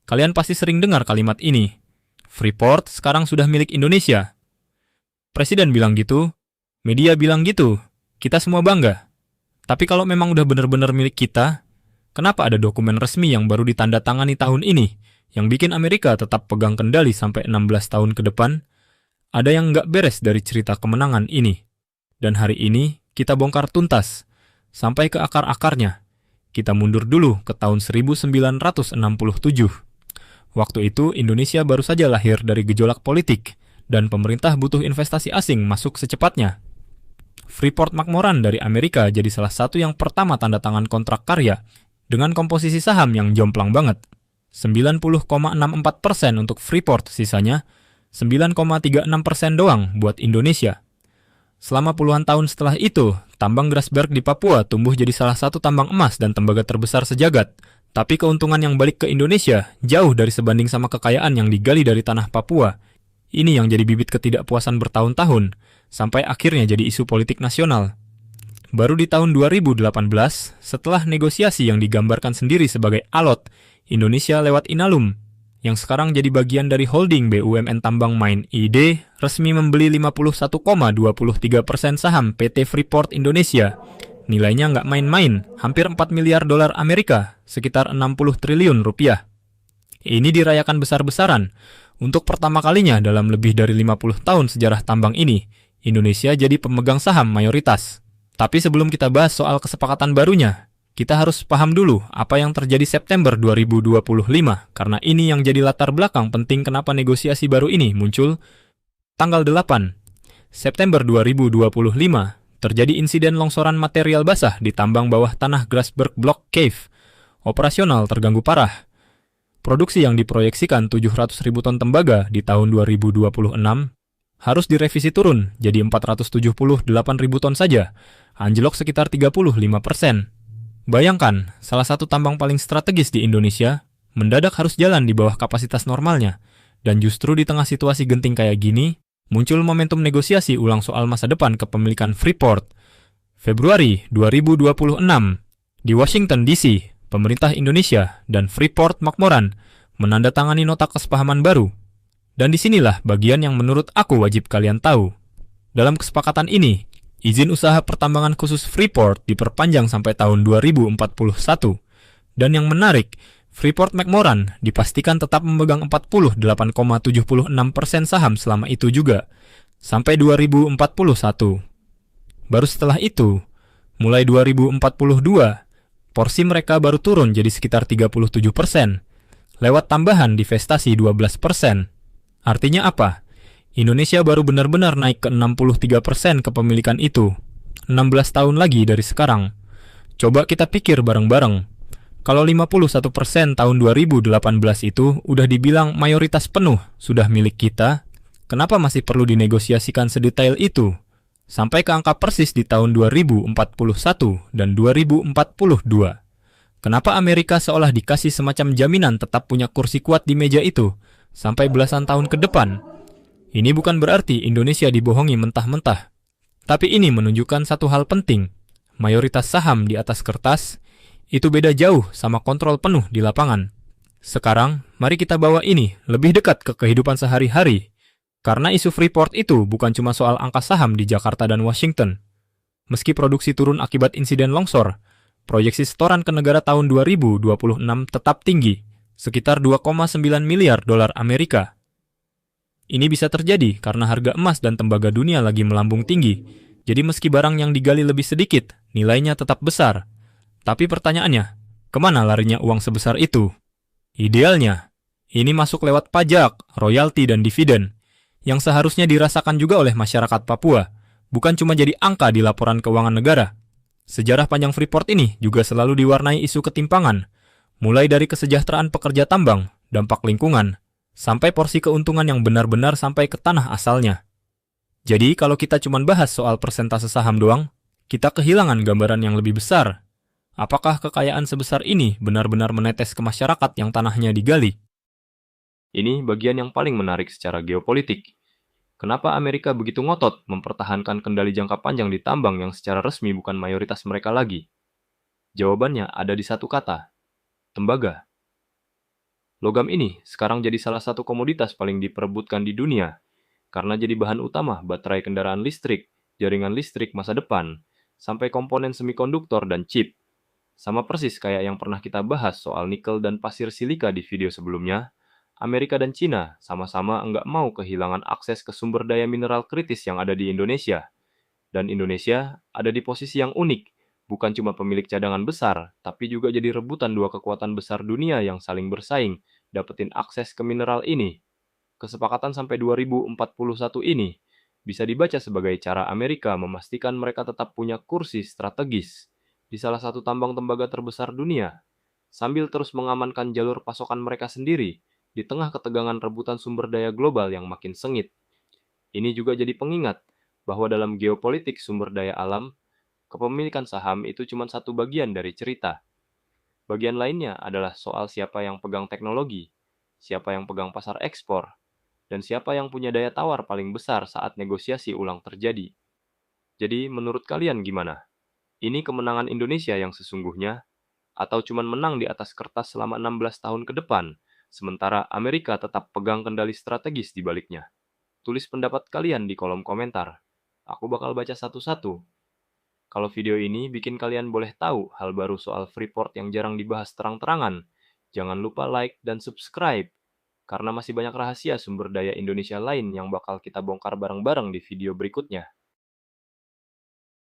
Kalian pasti sering dengar kalimat ini. Freeport sekarang sudah milik Indonesia. Presiden bilang gitu, media bilang gitu, kita semua bangga. Tapi kalau memang udah benar-benar milik kita, kenapa ada dokumen resmi yang baru ditandatangani tahun ini, yang bikin Amerika tetap pegang kendali sampai 16 tahun ke depan? Ada yang nggak beres dari cerita kemenangan ini. Dan hari ini, kita bongkar tuntas, sampai ke akar-akarnya. Kita mundur dulu ke tahun 1967. Waktu itu, Indonesia baru saja lahir dari gejolak politik, dan pemerintah butuh investasi asing masuk secepatnya. Freeport-McMoran dari Amerika jadi salah satu yang pertama tanda tangan kontrak karya, dengan komposisi saham yang jomplang banget. 90,64% untuk Freeport, sisanya 9,36% doang buat Indonesia. Selama puluhan tahun setelah itu, tambang Grasberg di Papua tumbuh jadi salah satu tambang emas dan tembaga terbesar sejagat. Tapi keuntungan yang balik ke Indonesia jauh dari sebanding sama kekayaan yang digali dari tanah Papua. Ini yang jadi bibit ketidakpuasan bertahun-tahun, sampai akhirnya jadi isu politik nasional. Baru di tahun 2018, setelah negosiasi yang digambarkan sendiri sebagai alot, Indonesia lewat Inalum, yang sekarang jadi bagian dari holding BUMN Tambang Mine ID, resmi membeli 51,23% saham PT Freeport Indonesia. Nilainya nggak main-main, hampir 4 miliar dolar Amerika, sekitar 60 triliun rupiah. Ini dirayakan besar-besaran. Untuk pertama kalinya dalam lebih dari 50 tahun sejarah tambang ini, Indonesia jadi pemegang saham mayoritas. Tapi sebelum kita bahas soal kesepakatan barunya, kita harus paham dulu apa yang terjadi September 2025, karena ini yang jadi latar belakang penting kenapa negosiasi baru ini muncul. Tanggal 8 September 2025, terjadi insiden longsoran material basah di tambang bawah tanah Grasberg Block Cave. Operasional terganggu parah. Produksi yang diproyeksikan 700.000 ton tembaga di tahun 2026 harus direvisi turun jadi 478.000 ton saja, anjlok sekitar 35%. Bayangkan, salah satu tambang paling strategis di Indonesia mendadak harus jalan di bawah kapasitas normalnya, dan justru di tengah situasi genting kayak gini, muncul momentum negosiasi ulang soal masa depan kepemilikan Freeport. Februari 2026, di Washington DC, pemerintah Indonesia dan Freeport-McMoran menandatangani nota kesepahaman baru. Dan disinilah bagian yang menurut aku wajib kalian tahu. Dalam kesepakatan ini, izin usaha pertambangan khusus Freeport diperpanjang sampai tahun 2041. Dan yang menarik, Freeport-McMoran dipastikan tetap memegang 48,76% saham selama itu juga, sampai 2041. Baru setelah itu, mulai 2042, porsi mereka baru turun jadi sekitar 37%, lewat tambahan divestasi 12%. Artinya apa? Indonesia baru benar-benar naik ke 63% kepemilikan itu, 16 tahun lagi dari sekarang. Coba kita pikir bareng-bareng. Kalau 51% tahun 2018 itu udah dibilang mayoritas penuh sudah milik kita, kenapa masih perlu dinegosiasikan sedetail itu? Sampai ke angka persis di tahun 2041 dan 2042. Kenapa Amerika seolah dikasih semacam jaminan tetap punya kursi kuat di meja itu, sampai belasan tahun ke depan? Ini bukan berarti Indonesia dibohongi mentah-mentah. Tapi ini menunjukkan satu hal penting. Mayoritas saham di atas kertas itu beda jauh sama kontrol penuh di lapangan. Sekarang, mari kita bawa ini lebih dekat ke kehidupan sehari-hari. Karena isu Freeport itu bukan cuma soal angka saham di Jakarta dan Washington. Meski produksi turun akibat insiden longsor, proyeksi setoran ke negara tahun 2026 tetap tinggi, sekitar 2,9 miliar dolar Amerika. Ini bisa terjadi karena harga emas dan tembaga dunia lagi melambung tinggi. Jadi meski barang yang digali lebih sedikit, nilainya tetap besar. Tapi pertanyaannya, kemana larinya uang sebesar itu? Idealnya, ini masuk lewat pajak, royalti, dan dividen, yang seharusnya dirasakan juga oleh masyarakat Papua, bukan cuma jadi angka di laporan keuangan negara. Sejarah panjang Freeport ini juga selalu diwarnai isu ketimpangan, mulai dari kesejahteraan pekerja tambang, dampak lingkungan, sampai porsi keuntungan yang benar-benar sampai ke tanah asalnya. Jadi kalau kita cuma bahas soal persentase saham doang, kita kehilangan gambaran yang lebih besar. Apakah kekayaan sebesar ini benar-benar menetes ke masyarakat yang tanahnya digali? Ini bagian yang paling menarik secara geopolitik. Kenapa Amerika begitu ngotot mempertahankan kendali jangka panjang di tambang yang secara resmi bukan mayoritas mereka lagi? Jawabannya ada di satu kata, tembaga. Logam ini sekarang jadi salah satu komoditas paling diperebutkan di dunia, karena jadi bahan utama baterai kendaraan listrik, jaringan listrik masa depan, sampai komponen semikonduktor dan chip. Sama persis kayak yang pernah kita bahas soal nikel dan pasir silika di video sebelumnya, Amerika dan Cina sama-sama nggak mau kehilangan akses ke sumber daya mineral kritis yang ada di Indonesia. Dan Indonesia ada di posisi yang unik, bukan cuma pemilik cadangan besar, tapi juga jadi rebutan dua kekuatan besar dunia yang saling bersaing, dapetin akses ke mineral ini. Kesepakatan sampai 2041 ini bisa dibaca sebagai cara Amerika memastikan mereka tetap punya kursi strategis di salah satu tambang tembaga terbesar dunia, sambil terus mengamankan jalur pasokan mereka sendiri di tengah ketegangan rebutan sumber daya global yang makin sengit. Ini juga jadi pengingat bahwa dalam geopolitik sumber daya alam, kepemilikan saham itu cuma satu bagian dari cerita. Bagian lainnya adalah soal siapa yang pegang teknologi, siapa yang pegang pasar ekspor, dan siapa yang punya daya tawar paling besar saat negosiasi ulang terjadi. Jadi, menurut kalian gimana? Ini kemenangan Indonesia yang sesungguhnya, atau cuma menang di atas kertas selama 16 tahun ke depan, sementara Amerika tetap pegang kendali strategis di baliknya? Tulis pendapat kalian di kolom komentar. Aku bakal baca satu-satu. Kalau video ini bikin kalian boleh tahu hal baru soal Freeport yang jarang dibahas terang-terangan, jangan lupa like dan subscribe, karena masih banyak rahasia sumber daya Indonesia lain yang bakal kita bongkar bareng-bareng di video berikutnya.